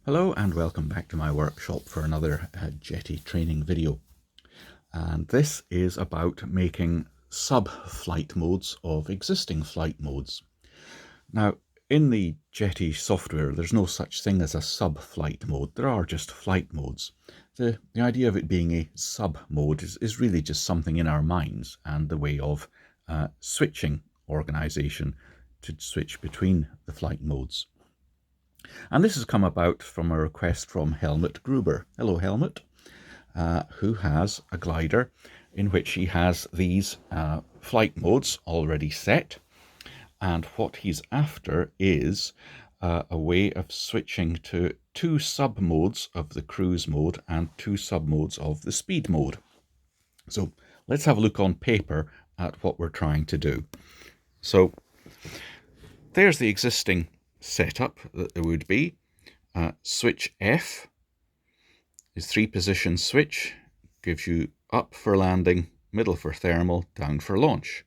Hello and welcome back to my workshop for another Jeti training video. And this is about making sub-flight modes of existing flight modes. Now, in the Jeti software, there's no such thing as a sub-flight mode. There are just flight modes. The idea of it being a sub-mode is really just something in our minds and the way of switching organization to switch between the flight modes. And this has come about from a request from Helmut Gruber. Hello, Helmut, who has a glider in which he has these flight modes already set. And what he's after is a way of switching to two sub-modes of the cruise mode and two sub-modes of the speed mode. So let's have a look on paper at what we're trying to do. So there's the existing setup that there would be. Switch F is 3-position switch, gives you up for landing, middle for thermal, down for launch.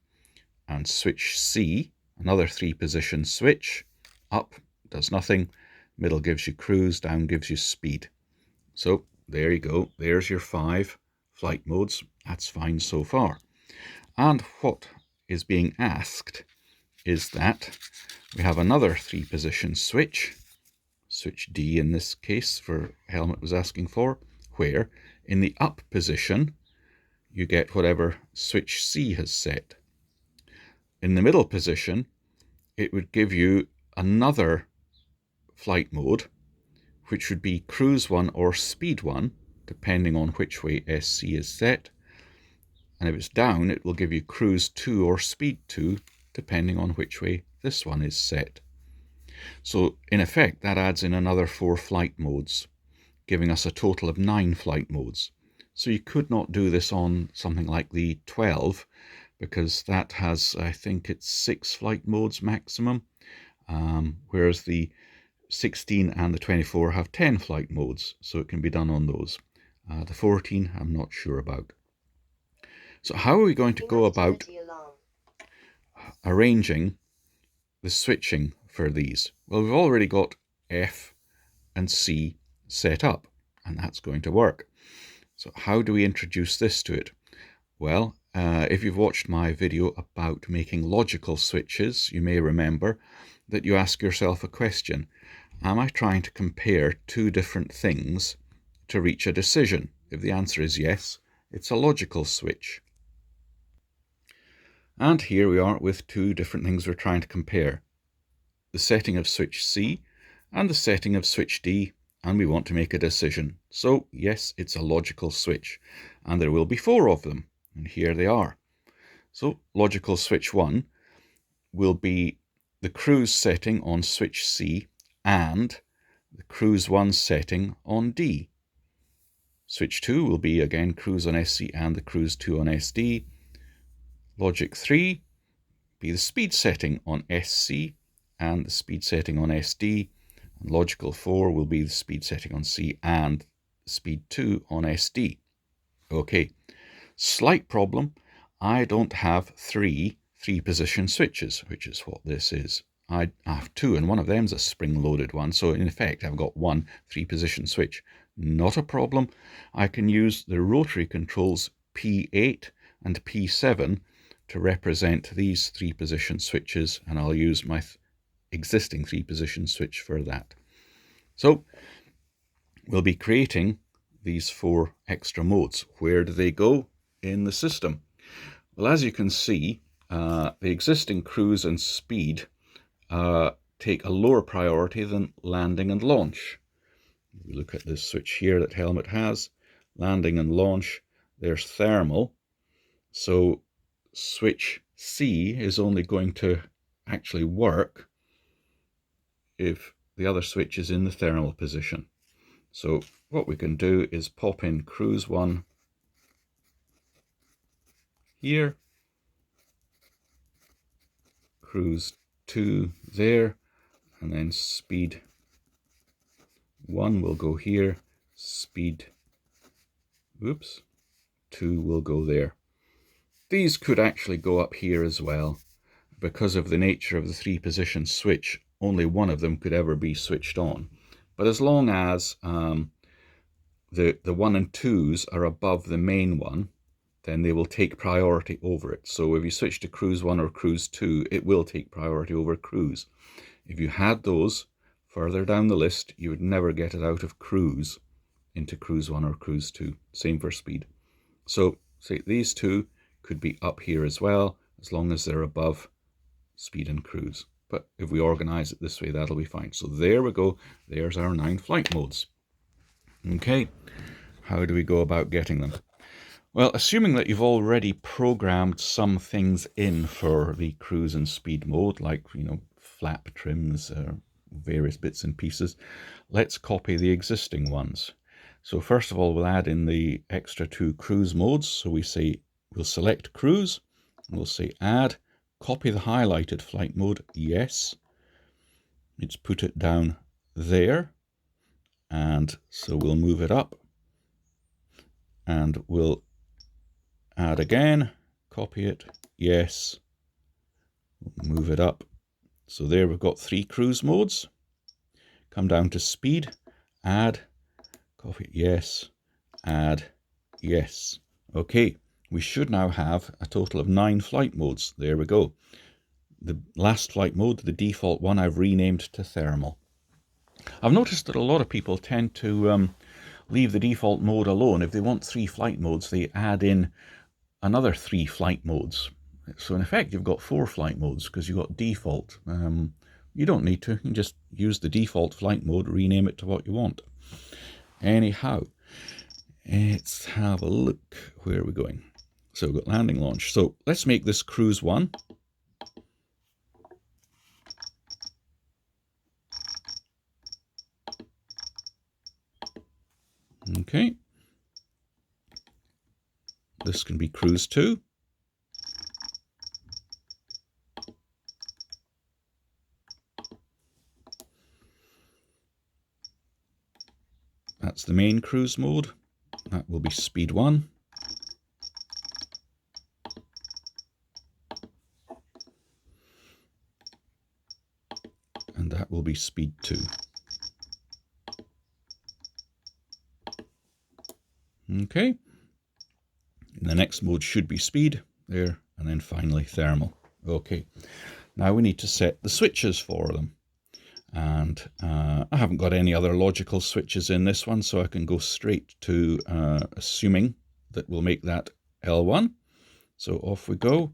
And switch C, another 3-position switch, up does nothing, middle gives you cruise, down gives you speed. So there you go, there's your 5 flight modes. That's fine so far. And what is being asked is that we have another 3-position switch, switch D in this case for Helmut was asking for, where in the up position you get whatever switch C has set. In the middle position it would give you another flight mode which would be cruise 1 or speed 1 depending on which way SC is set, and if it's down it will give you cruise 2 or speed 2 depending on which way this one is set. So in effect that adds in another 4 flight modes, giving us a total of 9 flight modes. So you could not do this on something like the 12 because that has, I think it's 6 flight modes maximum, whereas the 16 and the 24 have 10 flight modes, so it can be done on those. The 14 I'm not sure about. So how are we going to go about arranging the switching for these? Well, we've already got F and C set up, and that's going to work. So how do we introduce this to it? Well, if you've watched my video about making logical switches, you may remember that you ask yourself a question. Am I trying to compare two different things to reach a decision? If the answer is yes, it's a logical switch. And here we are with two different things we're trying to compare. The setting of switch C and the setting of switch D, and we want to make a decision. So yes, it's a logical switch, and there will be 4 of them, and here they are. So logical switch 1 will be the cruise setting on switch C and the cruise 1 setting on D. Switch 2 will be again cruise on SC and the cruise 2 on SD. Logic 3 be the speed setting on SC and the speed setting on SD. And logical 4 will be the speed setting on C and speed 2 on SD. Okay, slight problem. I don't have 3 3-position switches, which is what this is. I have 2, and one of them's a spring-loaded one, so in effect I've got 1 3-position switch. Not a problem. I can use the rotary controls P8 and P7 to represent these 3-position switches, and I'll use my existing 3-position switch for that. So we'll be creating these 4 extra modes. Where do they go in the system? Well, as you can see, the existing cruise and speed take a lower priority than landing and launch. We look at this switch here that Helmut has, landing and launch, there's thermal. So switch C is only going to actually work if the other switch is in the thermal position. So what we can do is pop in cruise 1 here, cruise 2 there, and then speed 1 will go here, speed 2 will go there. These could actually go up here as well. Because of the nature of the 3-position switch, only one of them could ever be switched on. But as long as the 1 and 2s are above the main one, then they will take priority over it. So if you switch to cruise 1 or cruise 2, it will take priority over cruise. If you had those further down the list, you would never get it out of cruise into cruise 1 or cruise 2. Same for speed. So say these two could be up here as well, as long as they're above speed and cruise. But if we organize it this way, that'll be fine. So there we go. There's our 9 flight modes. Okay, how do we go about getting them? Well, assuming that you've already programmed some things in for the cruise and speed mode, like, flap trims, various bits and pieces, let's copy the existing ones. So first of all, we'll add in the extra 2 cruise modes. So we'll select cruise, we'll say add, copy the highlighted flight mode, yes. Let's put it down there. And so we'll move it up and we'll add again, copy it, yes, move it up. So there we've got 3 cruise modes. Come down to speed, add, copy it, yes, add, yes. Okay, we should now have a total of 9 flight modes. There we go. The last flight mode, the default one, I've renamed to thermal. I've noticed that a lot of people tend to leave the default mode alone. If they want 3 flight modes, they add in another 3 flight modes. So in effect, you've got 4 flight modes because you've got default. You don't need to. You can just use the default flight mode, rename it to what you want. Anyhow, let's have a look. Where are we going? So we've got landing launch. So let's make this cruise 1. Okay. This can be cruise 2. That's the main cruise mode. That will be speed 1. And that will be speed 2. Okay. And the next mode should be speed there, and then finally thermal. Okay. Now we need to set the switches for them. And I haven't got any other logical switches in this one, so I can go straight to assuming that we'll make that L1. So off we go.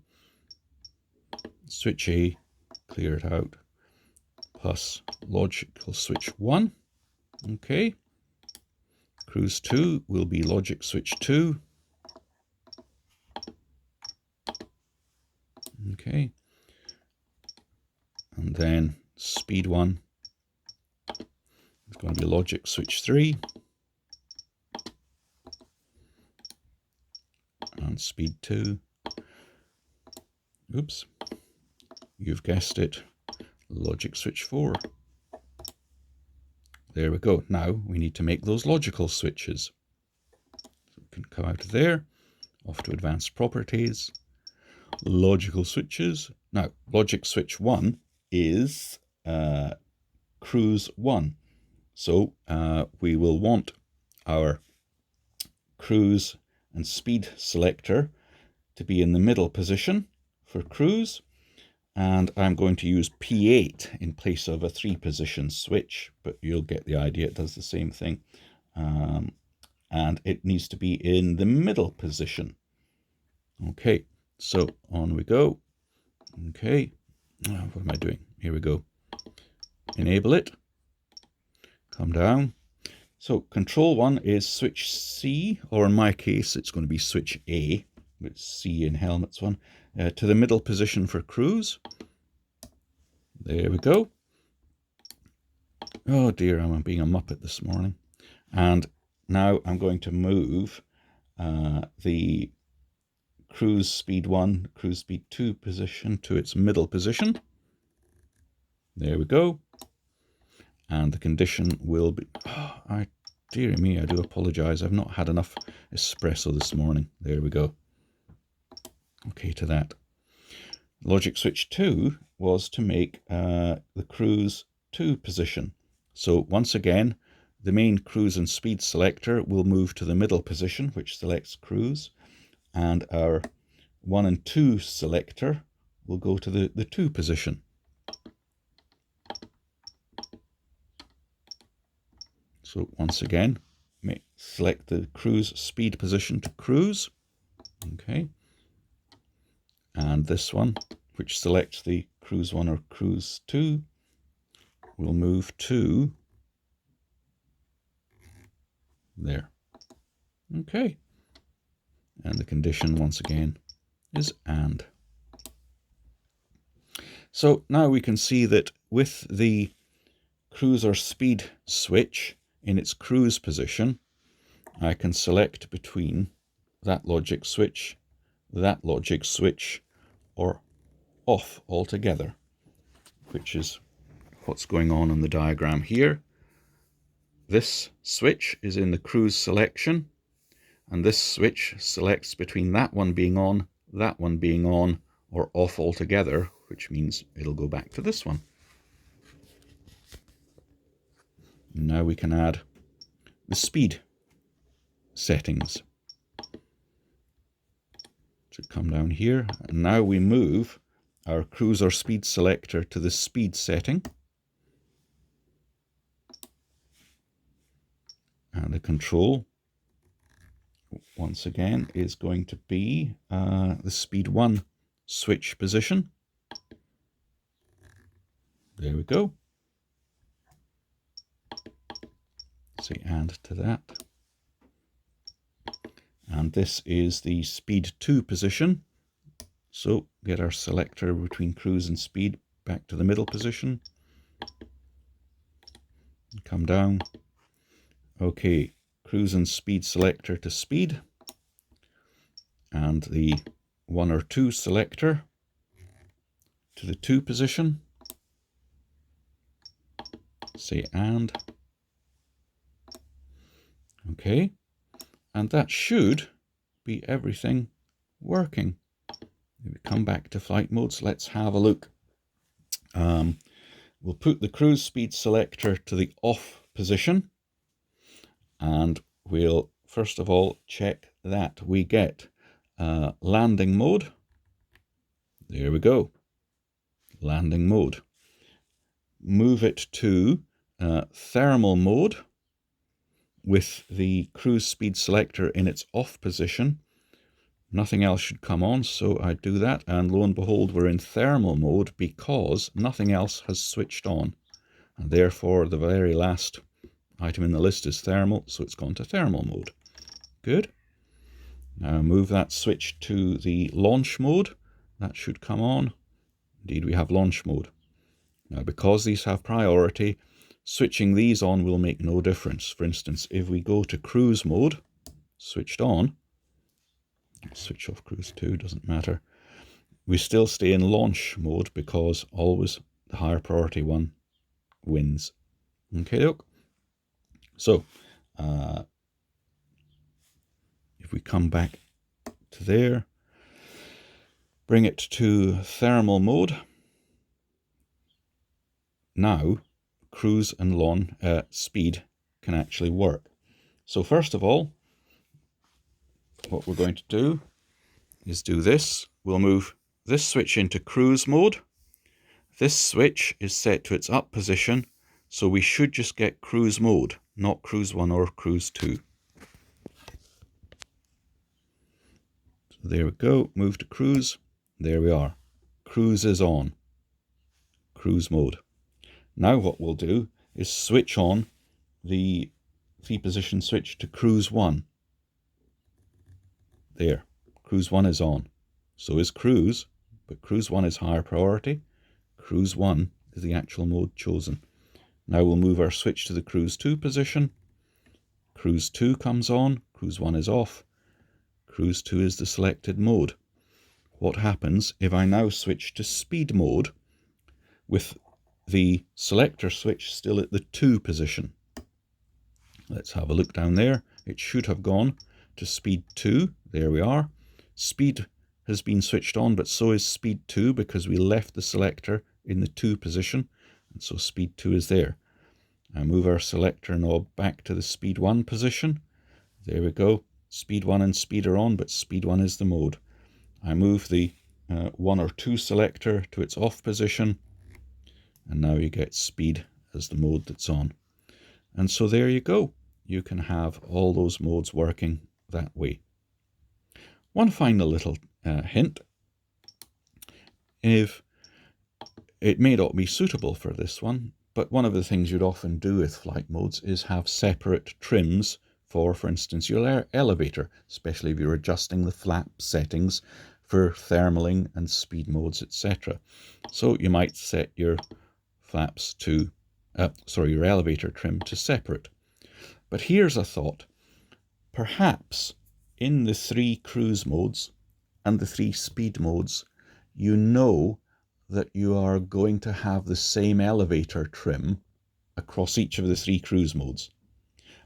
Switch A, clear it out, plus logical switch 1. Okay. Cruise 2 will be logic switch 2. Okay. And then speed 1 is going to be logic switch 3. And speed 2. Oops. You've guessed it. Logic switch 4. There we go. Now we need to make those logical switches. So we can come out of there, off to advanced properties, logical switches. Now, logic switch 1 is cruise 1. So we will want our cruise and speed selector to be in the middle position for cruise. And I'm going to use P8 in place of a 3-position switch, but you'll get the idea, it does the same thing. And it needs to be in the middle position. Okay, so on we go. Okay, what am I doing? Here we go. Enable it. Come down. So control 1 is switch C, or in my case, it's going to be switch A, with C in helmets 1. To the middle position for cruise. There we go. Oh dear, I'm being a muppet this morning. And now I'm going to move the cruise speed 1, cruise speed 2 position to its middle position. There we go. And the condition will be... Oh, dear me, I do apologise. I've not had enough espresso this morning. There we go. Okay to that. Logic switch 2 was to make the cruise 2 position. So once again, the main cruise and speed selector will move to the middle position, which selects cruise, and our 1 and 2 selector will go to the 2 position. So once again, select the cruise speed position to cruise. Okay. And this one, which selects the cruise 1 or cruise 2, will move to there. Okay. And the condition once again is and. So now we can see that with the cruise or speed switch in its cruise position, I can select between that logic switch, or off altogether, which is what's going on in the diagram here. This switch is in the cruise selection, and this switch selects between that one being on, or off altogether, which means it'll go back to this one. Now we can add the speed settings. So come down here, and now we move our cruise or speed selector to the speed setting. And the control, once again, is going to be the speed 1 switch position. There we go. Say and to that. And this is the speed 2 position. So get our selector between cruise and speed back to the middle position. Come down. Okay, cruise and speed selector to speed. And the 1 or 2 selector to the 2 position. Say and. Okay, and that should be everything working. If we come back to flight modes, let's have a look. We'll put the cruise speed selector to the off position, and we'll first of all check that we get landing mode. There we go, landing mode. Move it to thermal mode with the cruise speed selector in its off position. Nothing else should come on, so I do that, and lo and behold, we're in thermal mode because nothing else has switched on, and therefore the very last item in the list is thermal, so it's gone to thermal mode. Good. Now move that switch to the launch mode. That should come on. Indeed, we have launch mode. Now, because these have priority, switching these on will make no difference. For instance, if we go to cruise mode, switched on, switch off cruise 2, doesn't matter, we still stay in launch mode because always the higher priority one wins. Okay, look. So, if we come back to there, bring it to thermal mode, now cruise and speed can actually work. So first of all, what we're going to do is do this. We'll move this switch into cruise mode. This switch is set to its up position, so we should just get cruise mode, not cruise 1 or cruise 2. So there we go, move to cruise. There we are. Cruise is on. Cruise mode. Now what we'll do is switch on the 3-position switch to cruise 1. There, cruise 1 is on. So is cruise, but cruise 1 is higher priority. Cruise 1 is the actual mode chosen. Now we'll move our switch to the cruise 2 position. Cruise 2 comes on, cruise 1 is off. Cruise 2 is the selected mode. What happens if I now switch to speed mode with the selector switch still at the 2 position? Let's have a look down there. It should have gone to speed 2. There we are. Speed has been switched on, but so is speed 2 because we left the selector in the 2 position, and so speed 2 is there. I move our selector knob back to the speed 1 position. There we go. Speed 1 and speed are on, but speed 1 is the mode. I move the 1 or 2 selector to its off position, and now you get speed as the mode that's on. And so there you go. You can have all those modes working that way. One final little hint. If it may not be suitable for this one, but one of the things you'd often do with flight modes is have separate trims for instance, your elevator, especially if you're adjusting the flap settings for thermaling and speed modes, etc. So you might set your flaps to, your elevator trim to separate. But here's a thought. Perhaps in the 3 cruise modes and the 3 speed modes, you know that you are going to have the same elevator trim across each of the 3 cruise modes.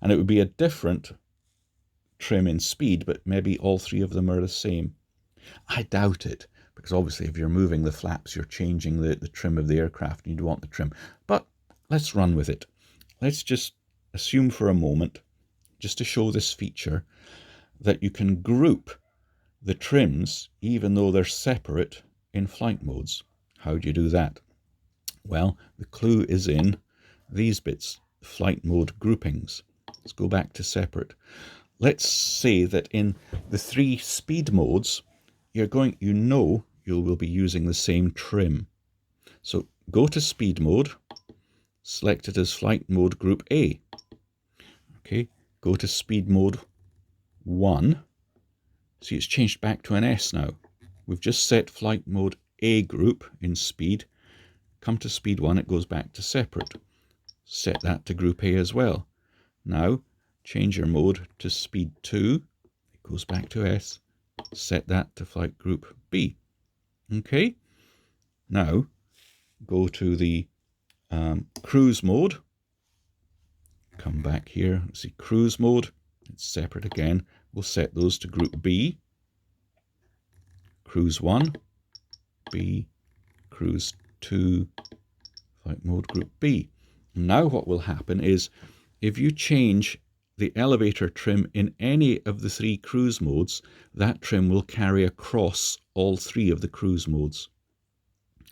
And it would be a different trim in speed, but maybe all 3 of them are the same. I doubt it, because obviously if you're moving the flaps, you're changing the trim of the aircraft, and you'd want the trim. But let's run with it. Let's just assume for a moment, just to show this feature, that you can group the trims even though they're separate in flight modes. How do you do that? Well, the clue is in these bits, flight mode groupings. Let's go back to separate. Let's say that in the 3 speed modes, you will be using the same trim. So go to speed mode, select it as flight mode group A. Okay, go to speed mode 1. See, it's changed back to an S now. We've just set flight mode A group in speed. Come to speed 1, it goes back to separate. Set that to group A as well. Now, change your mode to speed 2. It goes back to S. Set that to flight group B. Okay. Now, go to the cruise mode. Come back here. See cruise mode. It's separate again. We'll set those to group B. Cruise 1, B, cruise 2, flight mode group B. Now what will happen is if you change the elevator trim in any of the 3 cruise modes, that trim will carry across all 3 of the cruise modes.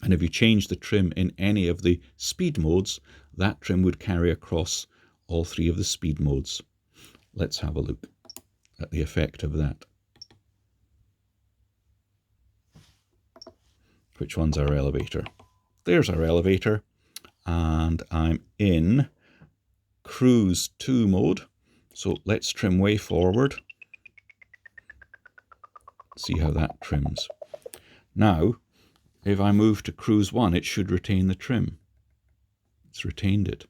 And if you change the trim in any of the speed modes, that trim would carry across all 3 of the speed modes. Let's have a look at the effect of that. Which one's our elevator? There's our elevator, and I'm in cruise 2 mode. So let's trim way forward. See how that trims. Now, if I move to cruise 1, it should retain the trim. It's retained it.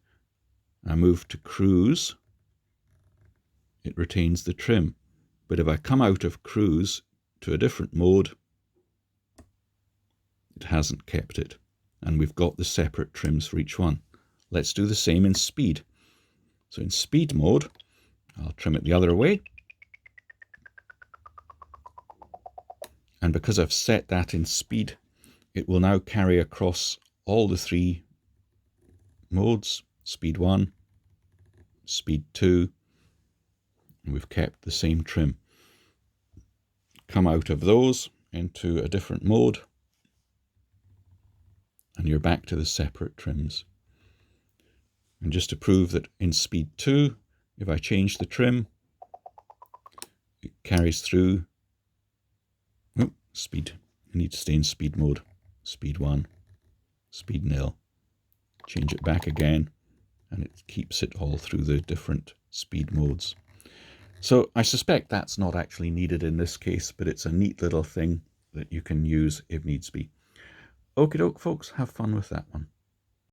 I move to cruise, it retains the trim. But if I come out of cruise to a different mode, it hasn't kept it. And we've got the separate trims for each one. Let's do the same in speed. So in speed mode, I'll trim it the other way. And because I've set that in speed, it will now carry across all the 3 modes, speed 1, speed 2, and we've kept the same trim. Come out of those into a different mode, and you're back to the separate trims. And just to prove that in speed 2, if I change the trim, it carries through. Oh, speed. I need to stay in speed mode. Speed 1, speed 0. Change it back again, and it keeps it all through the different speed modes. So I suspect that's not actually needed in this case, but it's a neat little thing that you can use if needs be. Okie doke, folks, have fun with that one.